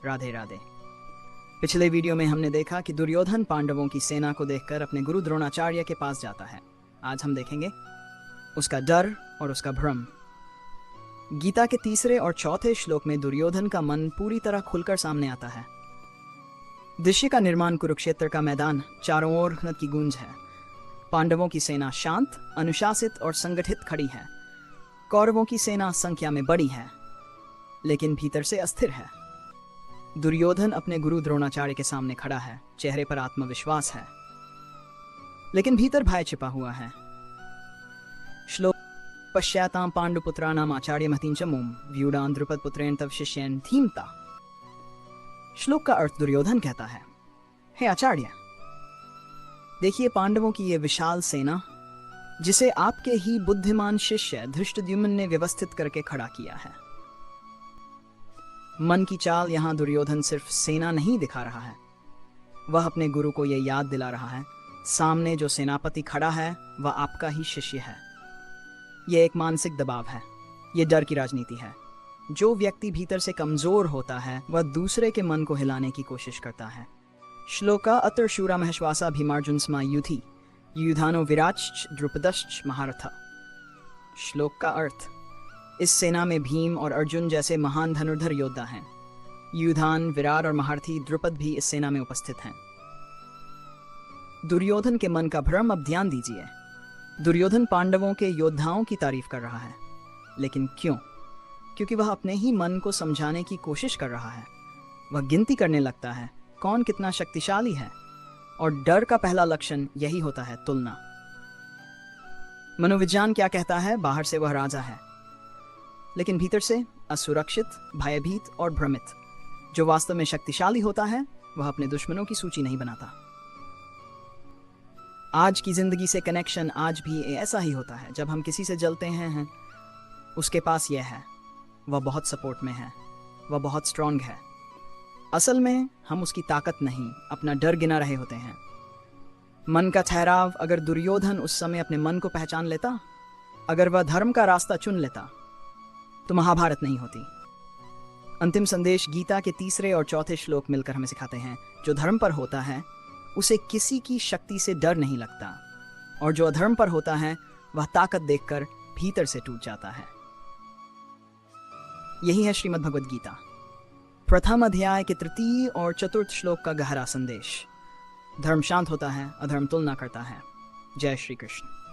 राधे राधे। पिछले वीडियो में हमने देखा कि दुर्योधन पांडवों की सेना को देखकर अपने गुरु द्रोणाचार्य के पास जाता है। आज हम देखेंगे उसका डर और उसका भ्रम। गीता के तीसरे और चौथे श्लोक में दुर्योधन का मन पूरी तरह खुलकर सामने आता है। दृश्य का निर्माण कुरुक्षेत्र का मैदान, चारों ओर नद की गूंज है। पांडवों की सेना शांत, अनुशासित और संगठित खड़ी है। कौरवों की सेना संख्या में बड़ी है, लेकिन भीतर से अस्थिर है। दुर्योधन अपने गुरु द्रोणाचार्य के सामने खड़ा है। चेहरे पर आत्मविश्वास है, लेकिन भीतर भय छिपा हुआ है। श्लोक पश्चातां पांडुपुत्राणाम आचार्य महतींचमोम व्यूढ़ान द्रुपद पुत्रेण तव शिष्येन धीमता। श्लोक का अर्थ दुर्योधन कहता है, हे आचार्य, देखिए पांडवों की ये विशाल सेना, जिसे आपके ही बुद्धिमान शिष्य धृष्टद्युम्न ने व्यवस्थित करके खड़ा किया है। मन की चाल यहां दुर्योधन सिर्फ सेना नहीं दिखा रहा है, वह अपने गुरु को यह याद दिला रहा है, सामने जो सेनापति खड़ा है वह आपका ही शिष्य है। यह एक मानसिक दबाव है, यह डर की राजनीति है। जो व्यक्ति भीतर से कमजोर होता है वह दूसरे के मन को हिलाने की कोशिश करता है। श्लोका अत्र शूरा महश्वासा भीमार्जुन स्मा युधि युधानो विराच द्रुपदश्च महारथा। श्लोक का अर्थ, इस सेना में भीम और अर्जुन जैसे महान धनुर्धर योद्धा हैं। युधान, विराट और महारथी द्रुपद भी इस सेना में उपस्थित हैं। दुर्योधन के मन का भ्रम अब ध्यान दीजिए। दुर्योधन पांडवों के योद्धाओं की तारीफ कर रहा है, लेकिन क्यों? क्योंकि वह अपने ही मन को समझाने की कोशिश कर रहा है। वह गिनती करने लगता है कौन कितना शक्तिशाली है, और डर का पहला लक्षण यही होता है, तुलना। मनोविज्ञान क्या कहता है? बाहर से वह राजा है, लेकिन भीतर से असुरक्षित, भयभीत और भ्रमित। जो वास्तव में शक्तिशाली होता है वह अपने दुश्मनों की सूची नहीं बनाता। आज की जिंदगी से कनेक्शन आज भी ऐसा ही होता है। जब हम किसी से जलते हैं, उसके पास यह है, वह बहुत सपोर्ट में है, वह बहुत स्ट्रांग है। असल में हम उसकी ताकत नहीं, अपना डर गिना रहे होते हैं। मन का ठहराव। अगर दुर्योधन उस समय अपने मन को पहचान लेता, अगर वह धर्म का रास्ता चुन लेता, तो महाभारत नहीं होती। अंतिम संदेश गीता के तीसरे और चौथे श्लोक मिलकर हमें सिखाते हैं, जो धर्म पर होता है उसे किसी की शक्ति से डर नहीं लगता, और जो अधर्म पर होता है वह ताकत देखकर भीतर से टूट जाता है। यही है श्रीमद् भगवद गीता प्रथम अध्याय के तृतीय और चतुर्थ श्लोक का गहरा संदेश। धर्म शांत होता है, अधर्म तुलना करता है। जय श्री कृष्ण।